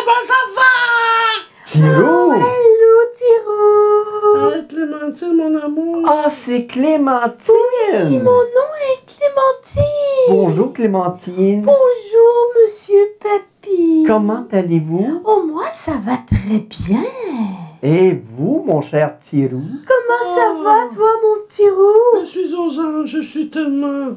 comment ça va? Tirou! Hello, Tirou! Clémentine, mon amour. Ah, c'est Clémentine! Oui, mon nom est Clémentine! Bonjour Clémentine! Bonjour, monsieur Papy! Comment allez-vous? Oh, moi, ça va très bien! Et vous, mon cher Tirou? Comment ça va, toi, mon Tirou? Je suis aux anges, je suis tellement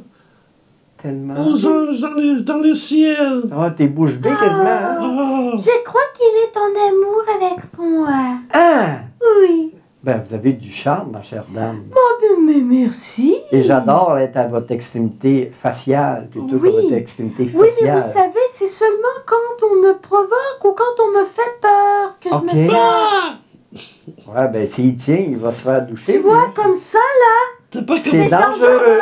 Tellement... aux anges dans le ciel. Ah, t'es bouche bée quasiment, hein? Ah. Je crois qu'il est en amour avec moi. Ah! Oui. Ben, vous avez du charme, ma chère dame. Oh, mais merci! Et j'adore être à votre extrémité faciale plutôt que Oui. votre extrémité Oui, mais faciale. vous savez, c'est seulement quand on me provoque ou quand on me fait peur que je Ok. me sens... Ah! Ouais, ben, s'il tient, il va se faire doucher. Tu vois, comme ça, là, C'est pas que... C'est dangereux.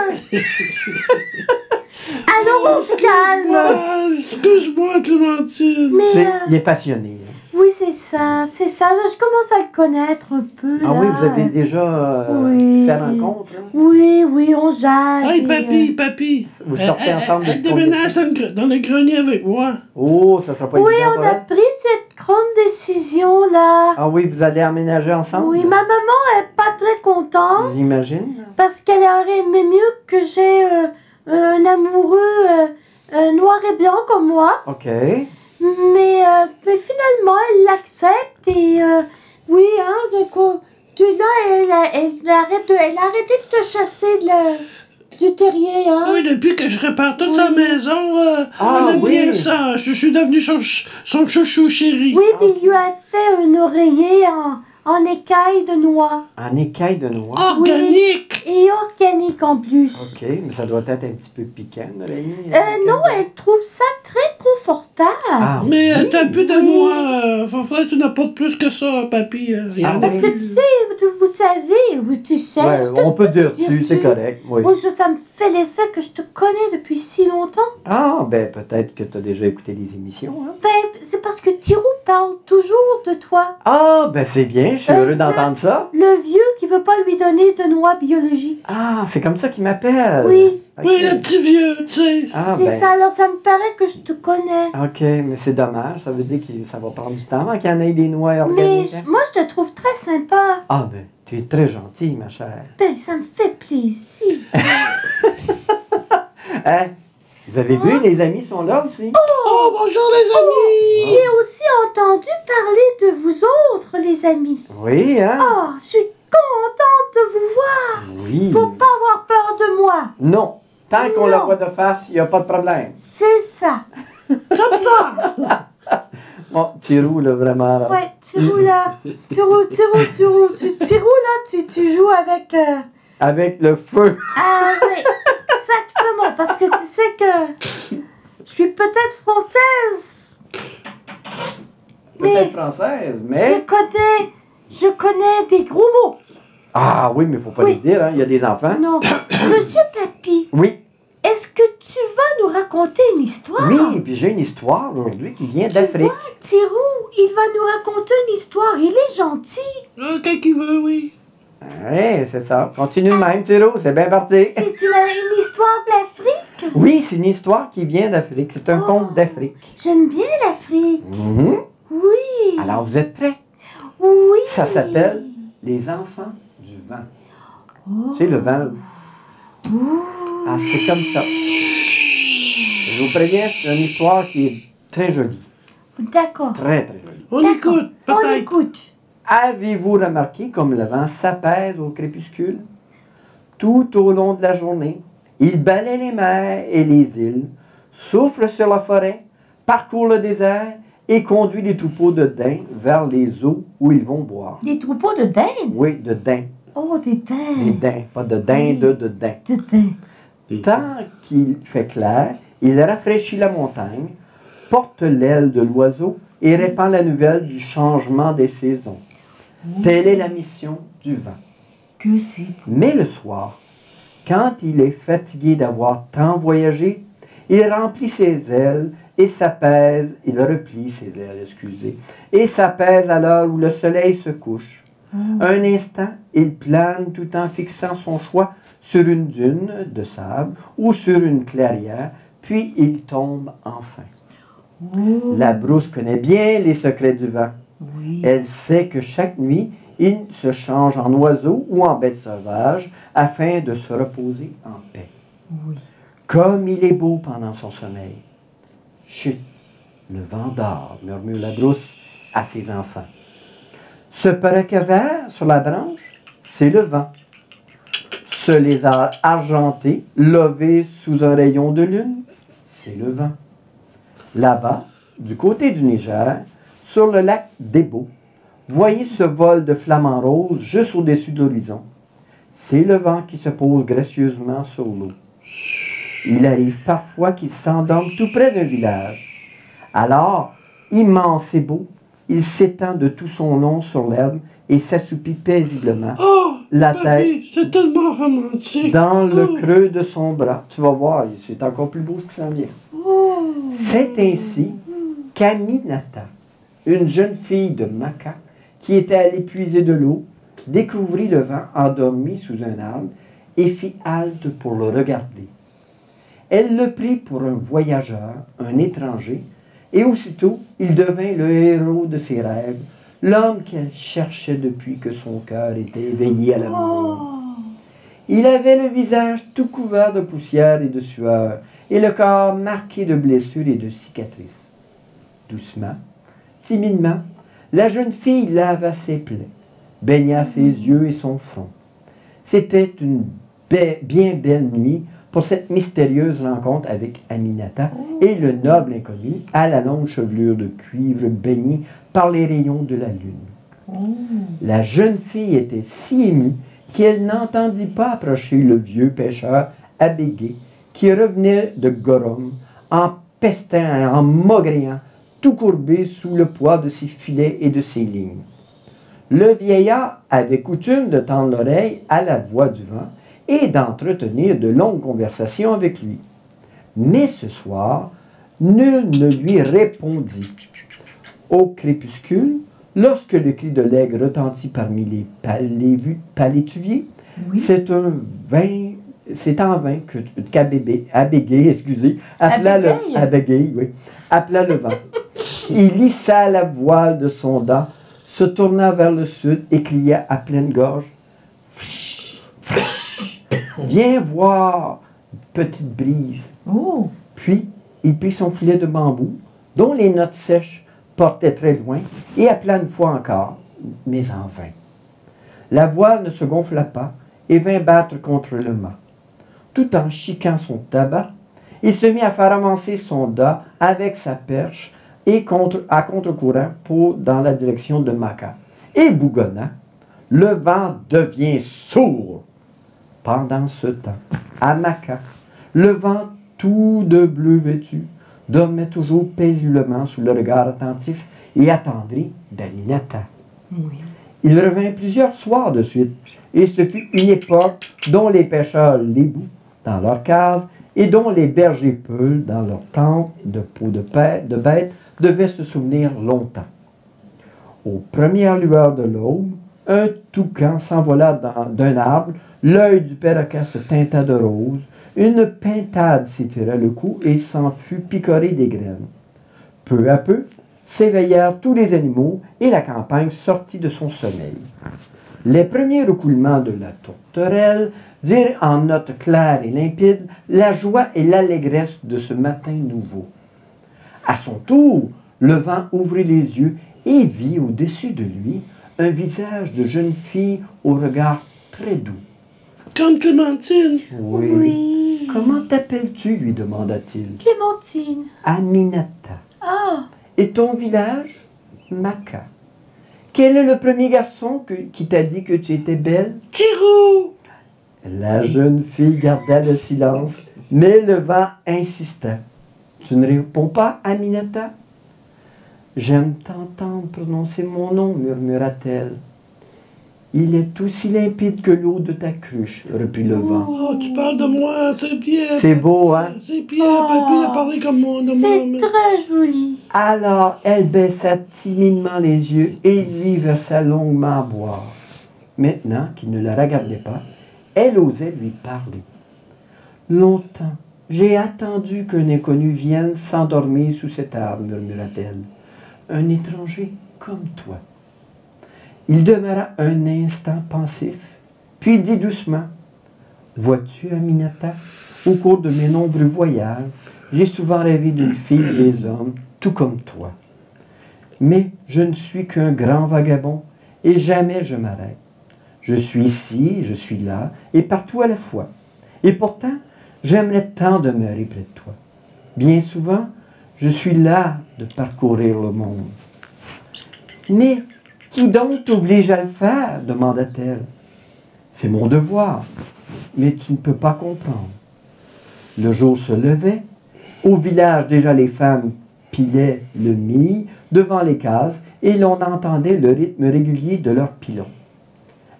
Alors, on se calme! Ah, excuse-moi, Clémentine. Mais, Il est passionné. oui, c'est ça, c'est ça. Là, je commence à le connaître un peu, Ah là. oui, vous avez déjà Oui. fait rencontre, hein? Oui, oui, on jase. Hey, et, papy. Vous sortez ensemble Elle depuis combien de déménage temps? dans le grenier avec moi. Oh, ça sera pas Oui, évident on pour a elle. pris cette grande décision, là. Ah oui, vous allez emménager ensemble? Oui, ma maman est pas très contente J'imagine. parce qu'elle aurait aimé mieux que j'ai un amoureux noir et blanc comme moi. OK. Mais finalement, elle l'accepte et oui, hein, là, elle a arrêté de te chasser du terrier, hein. Oui, depuis que je répare toute sa Oui. maison, Ah, elle aime oui. bien ça. Je suis devenu son chouchou chéri. Oui, puis il lui a fait un oreiller en écaille de noix. En écaille de noix. Organique. Et organique en plus. OK, mais ça doit être un petit peu piquant, l'oreiller. Non, elle trouve ça très confortable. Ah, Mais oui. t'as un peu de Oui. noix. Faudrait que tu n'apportes plus que ça, papy. Rien Ah, de Parce que plus. tu sais, vous savez, tu sais. Ouais, ce que on je peut te dire dessus, c'est correct. Oui. Moi, ça me fait l'effet que je te connais depuis si longtemps. Ah, ben peut-être que tu as déjà écouté les émissions. Hein? Ben, c'est parce que Tirou parle toujours de toi. Ah, ben c'est bien, je suis heureux d'entendre ça. Le vieux qui veut pas lui donner de noix biologiques. Ah, c'est comme ça qu'il m'appelle. Oui. OK. Oui, le petit vieux, tu sais. Ah, C'est ben. ça, alors ça me paraît que je te connais. OK, mais c'est dommage. Ça veut dire que ça va prendre du temps avant qu'il y en ait des noix Mais organiques. hein? moi, je te trouve très sympa. Ah, ben, tu es très gentille, ma chère. Ben, ça me fait plaisir. Hein? Vous avez vu, les amis sont là aussi. Oh, bonjour les amis. J'ai aussi entendu parler de vous autres, les amis. Oui, hein? Oh, je suis contente de vous voir. Oui. Faut pas avoir peur de moi. Non. Tant qu'on Non. la voit de face, il n'y a pas de problème. C'est ça. Comme ça. Bon, Tirou, là, vraiment. Là. Ouais, Tirou là. Tirou, là, tu joues avec... Avec le feu. Ah oui, exactement, parce que tu sais que je suis peut-être française, Peut-être française, je mais... connais des gros mots. Ah oui, mais il faut pas Oui. les dire, hein. Il y a des enfants. Non, Monsieur Papy, Oui. est-ce que tu vas nous raconter une histoire? Oui, puis j'ai une histoire aujourd'hui qui vient d'Afrique. vois, Tirou, il va nous raconter une histoire, il est gentil. Quand il veut, oui. Oui, c'est ça. Continue de même, Tirou, c'est bien parti. C'est une histoire d'Afrique. Oui, c'est une histoire qui vient d'Afrique. C'est un Oh. conte d'Afrique. J'aime bien l'Afrique. Mhm. Oui. Alors, vous êtes prêts? Oui. Ça s'appelle Les enfants du vent. Oh. Tu sais, le vent. Ouh. Ah, c'est comme ça. Je vous préviens, c'est une histoire qui est très jolie. D'accord. Très, très jolie. On D'accord. écoute, On peut-être. écoute. Avez-vous remarqué comme le vent s'apaise au crépuscule? Tout au long de la journée, il balaie les mers et les îles, souffle sur la forêt, parcourt le désert et conduit les troupeaux de daims vers les eaux où ils vont boire. Des troupeaux de dindes? Oui, de daims. Oh, des Des dindes. daims, pas de dinde, de daims. De dindes. Tant qu'il fait clair, il rafraîchit la montagne, porte l'aile de l'oiseau et répand la nouvelle du changement des saisons. Telle est la mission du vent. Que c'est beau. Mais le soir, quand il est fatigué d'avoir tant voyagé, il remplit ses ailes et s'apaise, il replie ses ailes, excusez, et s'apaise à l'heure où le soleil se couche. Un instant, il plane tout en fixant son choix sur une dune de sable ou sur une clairière, puis il tombe enfin. Oh. La brousse connaît bien les secrets du vent. Oui. Elle sait que chaque nuit, il se change en oiseau ou en bête sauvage afin de se reposer en paix. Oui. Comme il est beau pendant son sommeil. Chut, le vent dort, murmure la brousse à ses enfants. Ce perroquet vert sur la branche, c'est le vent. Ce lézard argenté, levé sous un rayon de lune, c'est le vent. Là-bas, du côté du Niger, sur le lac Débo, voyez ce vol de flamants roses juste au-dessus de l'horizon. C'est le vent qui se pose gracieusement sur l'eau. Il arrive parfois qu'il s'endorme tout près d'un village. Alors, immense et beau, il s'étend de tout son long sur l'herbe et s'assoupit paisiblement, Oh, la tête papy, c'est tellement romantique. dans le Oh. creux de son bras. Tu vas voir, c'est encore plus beau ce qui s'en vient. Oh. C'est ainsi qu'Aminata, une jeune fille de Maca, qui était allée puiser de l'eau, découvrit le vent endormi sous un arbre et fit halte pour le regarder. Elle le prit pour un voyageur, un étranger, et aussitôt il devint le héros de ses rêves, l'homme qu'elle cherchait depuis que son cœur était éveillé à l'amour. Oh. Il avait le visage tout couvert de poussière et de sueur, et le corps marqué de blessures et de cicatrices. Doucement, timidement, la jeune fille lava ses plaies, baigna ses yeux et son front. C'était une bien belle nuit pour cette mystérieuse rencontre avec Aminata et le noble inconnu à la longue chevelure de cuivre baignée par les rayons de la lune. Oh. La jeune fille était si émue qu'elle n'entendit pas approcher le vieux pêcheur Abégué qui revenait de Gorom en pestant et en maugréant, tout courbé sous le poids de ses filets et de ses lignes. Le vieillard avait coutume de tendre l'oreille à la voix du vent et d'entretenir de longues conversations avec lui. Mais ce soir, nul ne lui répondit. Au crépuscule, lorsque le cri de l'aigle retentit parmi les palétuviers, Oui. c'est en vain qu'Abégué appela le vent. Il hissa la voile de son dent, se tourna vers le sud et cria à pleine gorge « Viens voir, petite brise !» Oh. Puis, il prit son filet de bambou, dont les notes sèches portaient très loin, et appela une fois encore, mais en vain. La voile ne se gonfla pas et vint battre contre le mât. Tout en chiquant son tabac, il se mit à faire avancer son dà avec sa perche et à contre-courant dans la direction de Maca. Et bougonnant, le vent devient sourd. Pendant ce temps, à Maca, le vent tout de bleu vêtu dormait toujours paisiblement sous le regard attentif et attendri d'Aminata. Oui. Il revint plusieurs soirs de suite, et ce fut une époque dont les pêcheurs l'ébou dans leurs cases et dont les bergers peuls dans leurs tentes de peau de bête devaient se souvenir longtemps. Aux premières lueurs de l'aube, un toucan s'envola d'un arbre, l'œil du perroquet se teinta de rose, une pintade s'étira le cou et s'en fut picoré des graines. Peu à peu, s'éveillèrent tous les animaux et la campagne sortit de son sommeil. Les premiers recoulements de la tourterelle dirent en notes claires et limpides la joie et l'allégresse de ce matin nouveau. À son tour, le vent ouvrit les yeux et vit au-dessus de lui un visage de jeune fille au regard très doux. Comme Clémentine. Oui. Comment t'appelles-tu lui demanda-t-il. Clémentine. Aminata. Ah. Et ton village? Maca. Quel est le premier garçon qui t'a dit que tu étais belle? Tiro. La jeune fille garda le silence, mais le vent insista. Tu ne réponds pas, Aminata? J'aime t'entendre prononcer mon nom, murmura-t-elle. Il est aussi limpide que l'eau de ta cruche, reprit le vent. Oh, tu parles de moi, c'est bien. C'est beau, hein? C'est bien, papy a parlé comme moi de C'est moi. très joli. Alors elle baissa timidement les yeux et lui versa longuement à boire. Maintenant qu'il ne la regardait pas, elle osait lui parler. Longtemps, J'ai attendu qu'un inconnu vienne s'endormir sous cet arbre, murmura-t-elle. Un étranger comme toi. Il demeura un instant pensif, puis il dit doucement, « Vois-tu, Aminata, au cours de mes nombreux voyages, j'ai souvent rêvé d'une fille et des hommes, tout comme toi. Mais je ne suis qu'un grand vagabond, et jamais je m'arrête. Je suis ici, je suis là, et partout à la fois. Et pourtant, j'aimerais tant demeurer près de toi. Bien souvent, je suis là de parcourir le monde. » « Mais qui donc t'oblige à le faire? Demanda-t-elle. « C'est mon devoir, mais tu ne peux pas comprendre. » Le jour se levait. Au village, déjà les femmes pilaient le mil devant les cases et l'on entendait le rythme régulier de leurs pilons.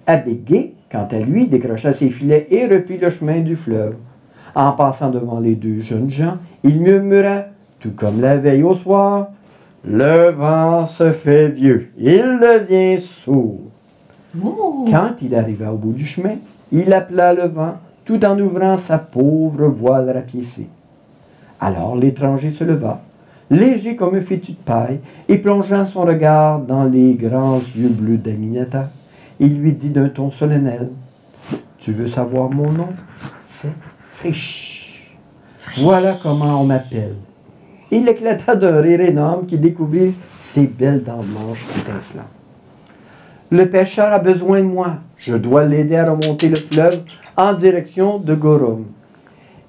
Abégué, quant à lui, décrocha ses filets et reprit le chemin du fleuve. En passant devant les deux jeunes gens, il murmura, tout comme la veille au soir, « Le vent se fait vieux, il devient sourd. » Quand il arriva au bout du chemin, il appela le vent tout en ouvrant sa pauvre voile rapiécée. Alors l'étranger se leva, léger comme un fétu de paille, et plongeant son regard dans les grands yeux bleus d'Aminata, il lui dit d'un ton solennel, « Tu veux savoir mon nom? C'est Friche. Voilà comment on m'appelle. » Il éclata d'un rire énorme qui découvrit ses belles dents blanches étincelantes. « Le pêcheur a besoin de moi. Je dois l'aider à remonter le fleuve en direction de Gorum.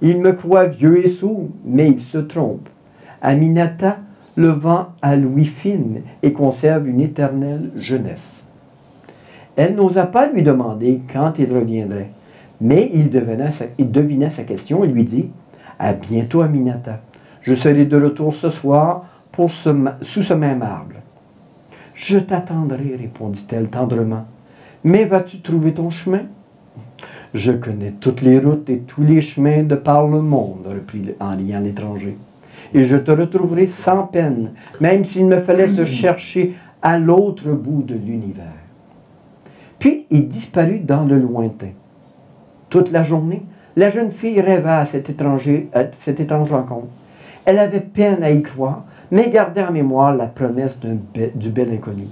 Il me croit vieux et sourd, mais il se trompe. Aminata, le vent a l'ouïe fine et conserve une éternelle jeunesse. » Elle n'osa pas lui demander quand il reviendrait, mais il devina sa question et lui dit « À bientôt, Aminata. Je serai de retour ce soir sous ce même arbre. »« Je t'attendrai, répondit-elle tendrement. Mais vas-tu trouver ton chemin? »« Je connais toutes les routes et tous les chemins de par le monde, reprit en riant l'étranger. Et je te retrouverai sans peine, même s'il me fallait te chercher à l'autre bout de l'univers. » Puis il disparut dans le lointain. Toute la journée, la jeune fille rêva à cette étrange rencontre. Elle avait peine à y croire, mais gardait en mémoire la promesse du bel inconnu.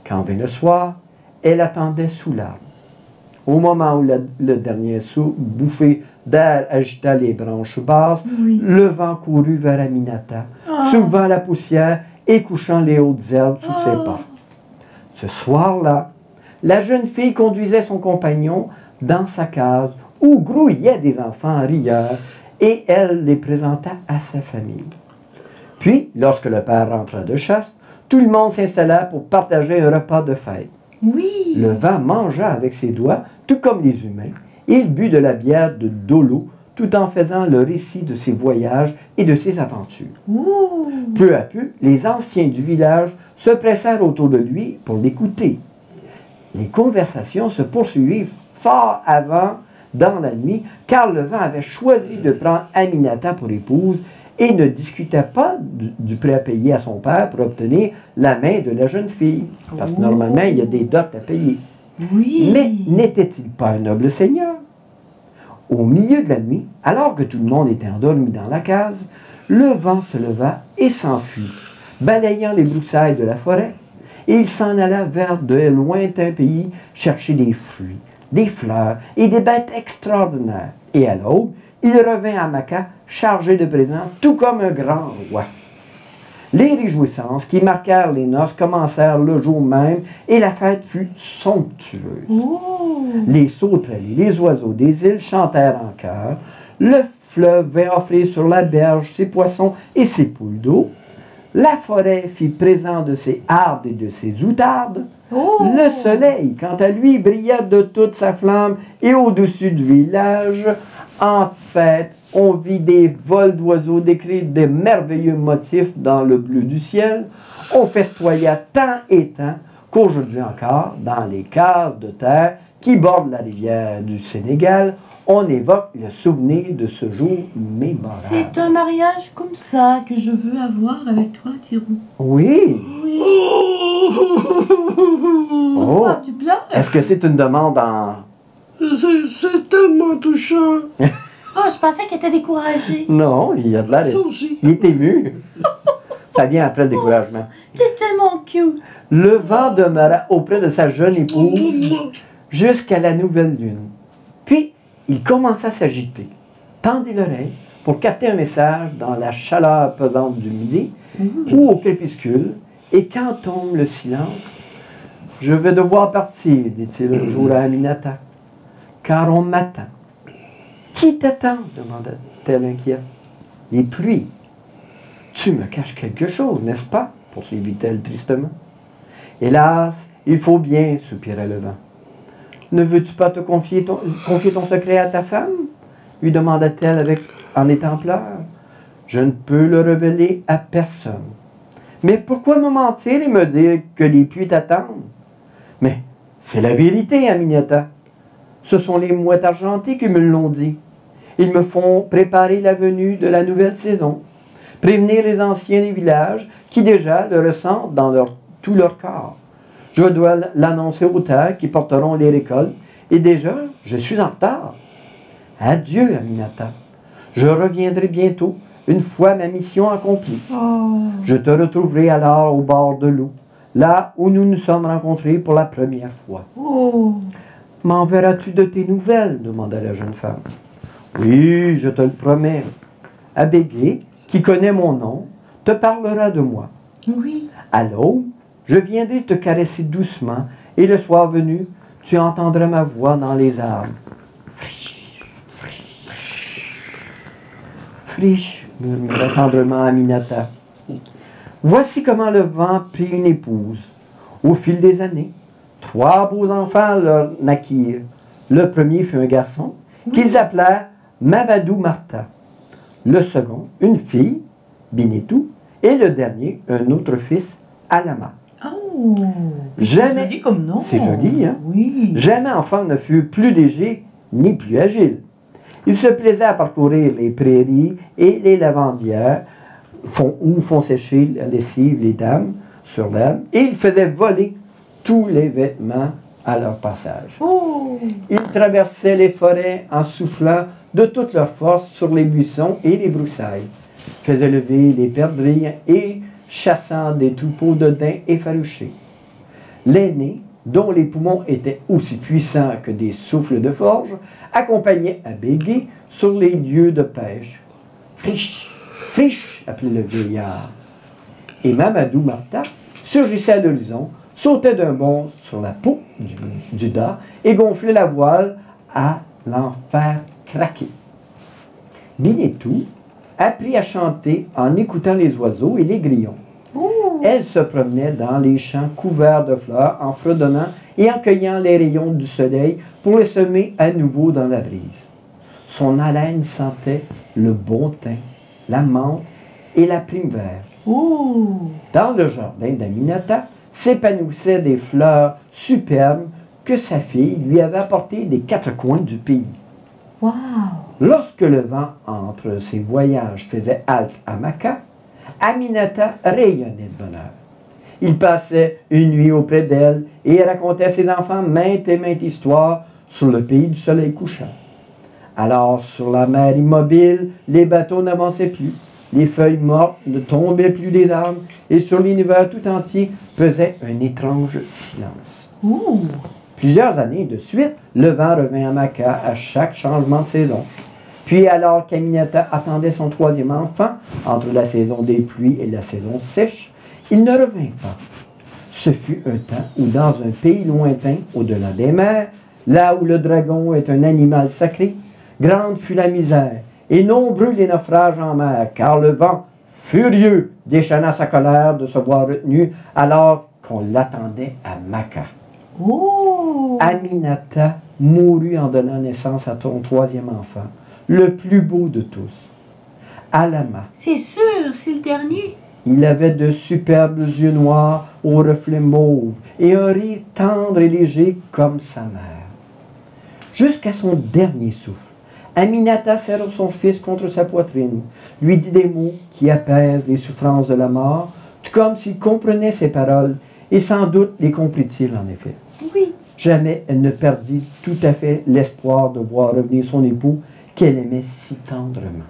Quand vint le soir, elle attendait sous l'arbre. Au moment où le dernier bouffée d'air agita les branches basses, le vent courut vers Aminata, soulevant la poussière et couchant les hautes herbes sous ses pas. Ce soir-là, la jeune fille conduisait son compagnon dans sa case où grouillaient des enfants rieurs, et elle les présenta à sa famille. Puis, lorsque le père rentra de chasse, tout le monde s'installa pour partager un repas de fête. Oui. Le vent mangea avec ses doigts, tout comme les humains, et il but de la bière de Dolo, tout en faisant le récit de ses voyages et de ses aventures. Ouh. Peu à peu, les anciens du village se pressèrent autour de lui pour l'écouter. Les conversations se poursuivirent fort avant dans la nuit, car le vent avait choisi de prendre Aminata pour épouse et ne discutait pas du prêt à payer à son père pour obtenir la main de la jeune fille. Parce que normalement, il y a des dots à payer. Oui. Mais n'était-il pas un noble seigneur? Au milieu de la nuit, alors que tout le monde était endormi dans la case, le vent se leva et s'enfuit, balayant les broussailles de la forêt, et il s'en alla vers de lointains pays chercher des fruits, des fleurs et des bêtes extraordinaires. Et à l'aube, il revint à Maca chargé de présents, tout comme un grand roi. Les réjouissances qui marquèrent les noces commencèrent le jour même et la fête fut somptueuse. Oh. Les sauterelles et les oiseaux des îles chantèrent en chœur. Le fleuve vint offrir sur la berge ses poissons et ses poules d'eau. La forêt fit présent de ses arbres et de ses outardes. Oh. Le soleil, quant à lui, brilla de toute sa flamme et au-dessus du village, en fête, on vit des vols d'oiseaux décrire des merveilleux motifs dans le bleu du ciel. On festoya tant et tant qu'aujourd'hui encore, dans les cases de terre qui bordent la rivière du Sénégal, on évoque le souvenir de ce jour mémorable. C'est un mariage comme ça que je veux avoir avec toi, Thierry. Oui. Oui. Oh. Pourquoi tu pleures? Est-ce que c'est une demande en... C'est tellement touchant. Oh, je pensais qu'elle était découragée. Non, il a de l'air. Ça aussi. Il est ému. Ça vient après le découragement. C'est tellement cute. Le vent demeura auprès de sa jeune épouse jusqu'à la nouvelle lune. Puis, il commença à s'agiter, tendit l'oreille pour capter un message dans la chaleur pesante du midi ou au crépuscule, et quand tombe le silence, « Je vais devoir partir, dit-il un jour à Aminata, car on m'attend. »« Qui t'attend » demanda-t-elle inquiète. « Les pluies. »« Tu me caches quelque chose, n'est-ce pas » poursuivit-elle tristement. « Hélas, il faut bien, soupira le vent. « Ne veux-tu pas te confier ton secret à ta femme » lui demanda-t-elle en étant pleurs. « Je ne peux le révéler à personne. »« Mais pourquoi me mentir et me dire que les pluies t'attendent ?»« Mais c'est la vérité, Aminata. Ce sont les mouettes argentées qui me l'ont dit. Ils me font préparer la venue de la nouvelle saison, prévenir les anciens des villages qui déjà le ressentent dans tout leur corps. Je dois l'annoncer aux terres qui porteront les récoltes, et déjà, je suis en retard. Adieu, Aminata. Je reviendrai bientôt, une fois ma mission accomplie. Oh. Je te retrouverai alors au bord de l'eau, là où nous nous sommes rencontrés pour la première fois. Oh. M'enverras-tu de tes nouvelles demanda la jeune femme. Oui, je te le promets. Abégé, qui connaît mon nom, te parlera de moi. Oui. À l'aube, je viendrai te caresser doucement, et le soir venu, tu entendras ma voix dans les arbres. Friche, murmura tendrement Aminata. Voici comment le vent prit une épouse. Au fil des années, 3 beaux enfants leur naquirent. Le premier fut un garçon, qu'ils appelèrent Mamadou Martha. Le second, une fille, Binetou, et le dernier, un autre fils, Alama. Oh. Jamais- C'est joli comme nom. C'est joli, hein? Oui. Jamais enfant ne fut plus léger ni plus agile. Il se plaisait à parcourir les prairies et les lavandières où font sécher la lessive les dames sur l'herbe, et il faisait voler tous les vêtements à leur passage. Oh. Il traversait les forêts en soufflant de toute leur force sur les buissons et les broussailles, faisait lever les perdrix et chassant des troupeaux de daims effarouchés. L'aîné, dont les poumons étaient aussi puissants que des souffles de forge, accompagnait Abégé sur les lieux de pêche. Friche, friche, appelait le vieillard. Et Mamadou Martha surgissait à l'horizon, sautait d'un bond sur la peau du dard et gonflait la voile à l'en faire craquer. Binetou apprit à chanter en écoutant les oiseaux et les grillons. Elle se promenait dans les champs couverts de fleurs en fredonnant et en cueillant les rayons du soleil pour les semer à nouveau dans la brise. Son haleine sentait le bon thym, la menthe et la prime verte. Oh. Dans le jardin d'Aminata s'épanouissaient des fleurs superbes que sa fille lui avait apportées des 4 coins du pays. Wow. Lorsque le vent entre ses voyages faisait halte à Maca, Aminata rayonnait de bonheur. Il passait une nuit auprès d'elle et racontait à ses enfants maintes et maintes histoires sur le pays du soleil couchant. Alors, sur la mer immobile, les bateaux n'avançaient plus, les feuilles mortes ne tombaient plus des arbres, et sur l'univers tout entier pesait un étrange silence. Oh. Plusieurs années de suite, le vent revint à Maca à chaque changement de saison. Puis, alors qu'Aminata attendait son 3e enfant, entre la saison des pluies et la saison sèche, il ne revint pas. Ce fut un temps où, dans un pays lointain, au-delà des mers, là où le dragon est un animal sacré, grande fut la misère, et nombreux les naufrages en mer, car le vent, furieux, déchaîna sa colère de se voir retenu alors qu'on l'attendait à Maca. Oh. Aminata mourut en donnant naissance à son 3e enfant, le plus beau de tous, Alama. C'est sûr, c'est le dernier. Il avait de superbes yeux noirs aux reflets mauves et un rire tendre et léger comme sa mère. Jusqu'à son dernier souffle, Aminata serra son fils contre sa poitrine, lui dit des mots qui apaisent les souffrances de la mort, tout comme s'il comprenait ses paroles, et sans doute les comprit-il en effet. Oui. Jamais elle ne perdit tout à fait l'espoir de voir revenir son époux, qu'elle aimait si tendrement.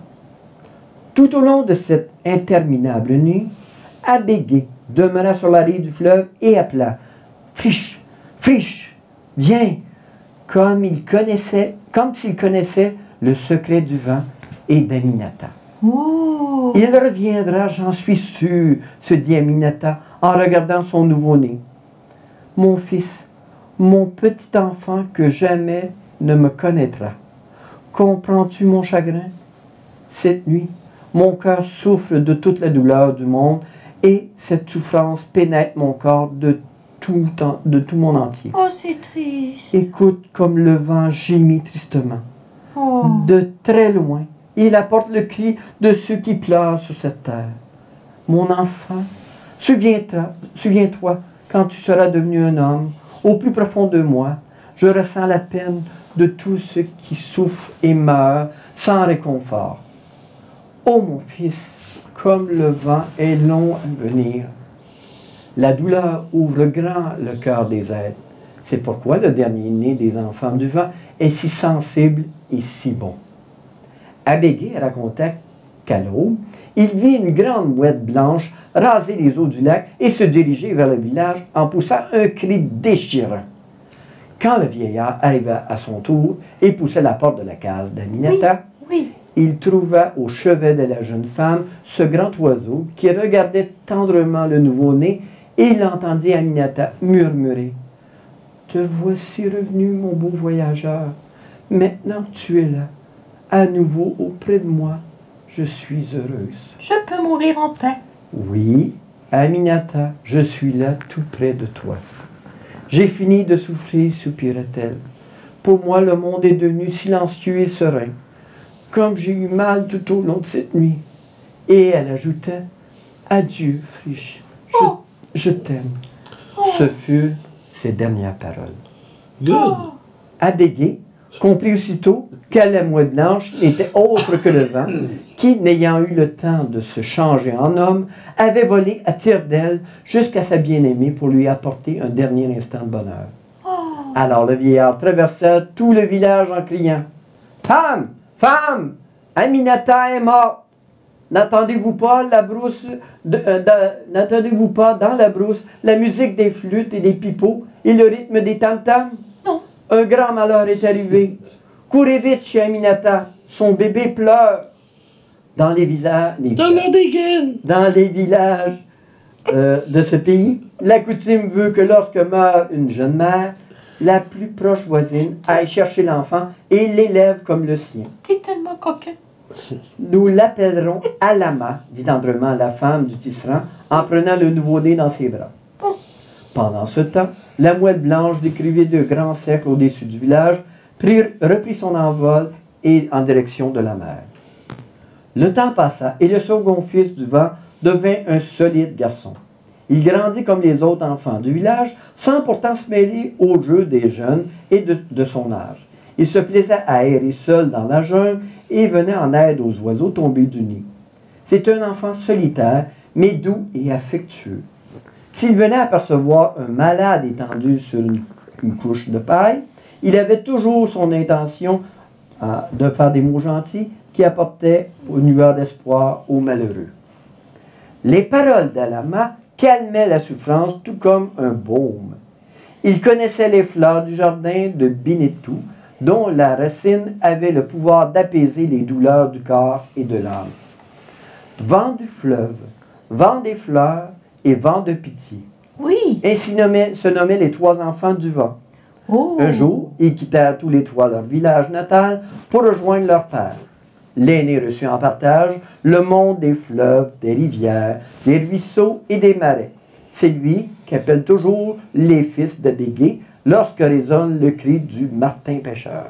Tout au long de cette interminable nuit, Abbé demeura sur la rive du fleuve et appela « Friche, Friche, viens !» comme s'il connaissait le secret du vent et d'Aminata. Oh. Il reviendra, j'en suis sûr, se dit Aminata en regardant son nouveau-né. Mon fils, mon petit enfant que jamais ne me connaîtra. Comprends-tu mon chagrin? Cette nuit, mon cœur souffre de toute la douleur du monde et cette souffrance pénètre mon corps de tout mon entier. Oh, c'est triste. Écoute comme le vent gémit tristement. Oh. De très loin, il apporte le cri de ceux qui pleurent sur cette terre. Mon enfant, souviens-toi, quand tu seras devenu un homme, au plus profond de moi, je ressens la peine de tous ceux qui souffrent et meurent sans réconfort. Ô mon fils, comme le vent est long à venir. La douleur ouvre grand le cœur des êtres. C'est pourquoi le dernier-né des enfants du vent est si sensible et si bon. Abbé raconta qu'à l'aube, il vit une grande mouette blanche raser les eaux du lac et se diriger vers le village en poussant un cri déchirant. Quand le vieillard arriva à son tour et poussa la porte de la case d'Aminata, Oui. il trouva au chevet de la jeune femme ce grand oiseau qui regardait tendrement le nouveau-né et il entendit Aminata murmurer « Te voici revenu, mon beau voyageur. Maintenant tu es là, à nouveau auprès de moi. Je suis heureuse. » Je peux mourir en paix. Oui, Aminata, je suis là tout près de toi. J'ai fini de souffrir, soupira-t-elle. Pour moi, le monde est devenu silencieux et serein. Comme j'ai eu mal tout au long de cette nuit. Et elle ajouta, adieu, Friche, je t'aime. Ce furent ses dernières paroles. Good. Abbé comprit aussitôt que la mouette blanche n'était autre que le vent, qui, n'ayant eu le temps de se changer en homme, avait volé à tire d'aile jusqu'à sa bien-aimée pour lui apporter un dernier instant de bonheur. Alors le vieillard traversa tout le village en criant « Femme! Femme! Aminata est morte! N'entendez-vous pas n'entendez-vous pas dans la brousse la musique des flûtes et des pipeaux et le rythme des tam-tams? Non. Un grand malheur est arrivé. Courez vite chez Aminata. Son bébé pleure. Dans les villages de ce pays, la coutume veut que lorsque meurt une jeune mère, la plus proche voisine aille chercher l'enfant et l'élève comme le sien. T'es tellement coquin. Nous l'appellerons Alama, dit tendrement la femme du tisserand, en prenant le nouveau-né dans ses bras. Pendant ce temps, la mouette blanche décrivait de grands cercles au-dessus du village, reprit son envol et en direction de la mer. Le temps passa et le second fils du vent devint un solide garçon. Il grandit comme les autres enfants du village, sans pourtant se mêler aux jeux des jeunes et de son âge. Il se plaisait à errer seul dans la jungle et venait en aide aux oiseaux tombés du nid. C'est un enfant solitaire, mais doux et affectueux. S'il venait apercevoir un malade étendu sur une couche de paille, il avait toujours son intention de faire des mots gentils qui apportaient une lueur d'espoir aux malheureux. Les paroles d'Alama calmaient la souffrance tout comme un baume. Il connaissait les fleurs du jardin de Binetou, dont la racine avait le pouvoir d'apaiser les douleurs du corps et de l'âme. Vent du fleuve, vent des fleurs et vent de pitié. Oui. Ainsi se nommaient les trois enfants du vent. Oh. Un jour, ils quittèrent tous les trois leur village natal pour rejoindre leur père. L'aîné reçut en partage le monde des fleuves, des rivières, des ruisseaux et des marais. C'est lui qu'appellent toujours les fils de Bégué lorsque résonne le cri du martin pêcheur.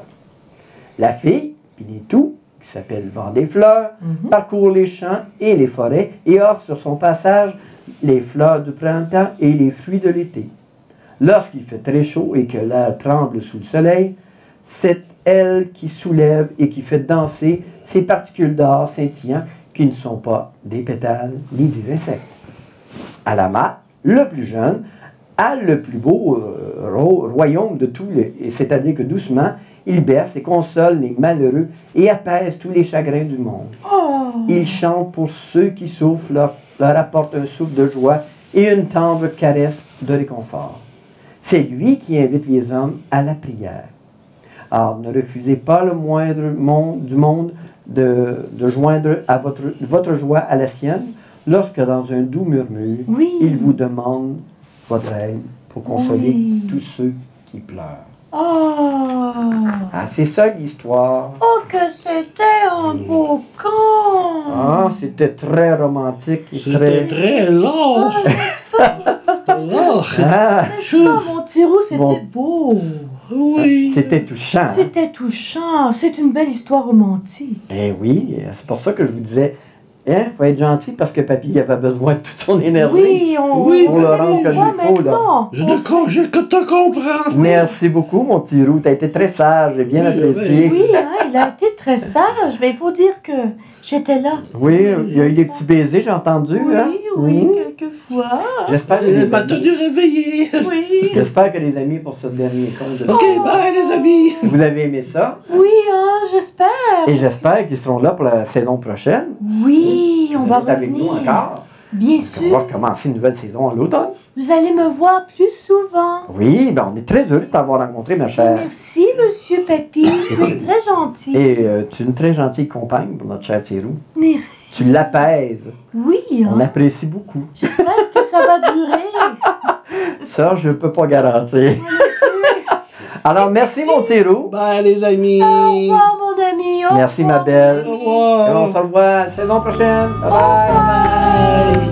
La fille, Pinetou, qui s'appelle Vent des fleurs, parcourt les champs et les forêts et offre sur son passage les fleurs du printemps et les fruits de l'été. Lorsqu'il fait très chaud et que l'air tremble sous le soleil, c'est elle qui soulève et qui fait danser ces particules d'or scintillants qui ne sont pas des pétales ni des insectes. Alama, le plus jeune, a le plus beau royaume de tous, c'est-à-dire que doucement, Il berce et console les malheureux et apaise tous les chagrins du monde. Oh. Il chante pour ceux qui souffrent, leur apporte un souffle de joie et une tendre caresse de réconfort. C'est lui qui invite les hommes à la prière. Alors, ne refusez pas le moindre du monde de joindre à votre joie à la sienne, lorsque dans un doux murmure, Oui. il vous demande votre aide pour consoler Oui. tous ceux qui pleurent. Oh. Ah, c'est ça l'histoire. Oh, que c'était un beau conte. Ah, c'était très romantique et C'était très long. Long. Ah, Mon petit roux, c'était Bon. beau. Oui. c'était touchant. C'était touchant. C'est une belle histoire romantique. Eh oui, c'est pour ça que je vous disais, hein, faut être gentil parce que papy avait besoin de toute son énergie. Oui, Oui, pour le rendre comme il faut, là. maintenant. Je te comprends. Merci beaucoup, mon petit roux. Tu as été très sage et bien Oui, apprécié. Oui, hein, il a été très sage, mais il faut dire que j'étais là. Oui, il y a eu des petits baisers, j'ai entendu. Oui, hein? oui, Mhm. quelquefois. J'espère que, Elle les m'a amis, tenu réveillé. Oui. j'espère que les amis, pour ce dernier compte, Ok, bye les amis. vous avez aimé ça. Oui, hein, j'espère. Et j'espère qu'ils seront là pour la saison prochaine. Oui, on va Vous êtes avec nous revenir. encore. Bien Parce qu'on va sûr. recommencer une nouvelle saison à l'automne. Vous allez me voir plus souvent. Oui, ben on est très heureux de t'avoir rencontré, ma chère. Merci, monsieur Papy. Vous êtes très gentil. Et tu es une très gentille compagne pour notre cher Thierry. Merci. Tu l'apaises. Oui, On hein. apprécie beaucoup. J'espère que ça va durer. Ça, je ne peux pas garantir. Alors, merci, mon Thierry. Bye les amis. Au revoir, mon ami. Au Merci, revoir. ma belle. Au Et on revoir. se revoit la saison prochaine. Bye bye. Bye.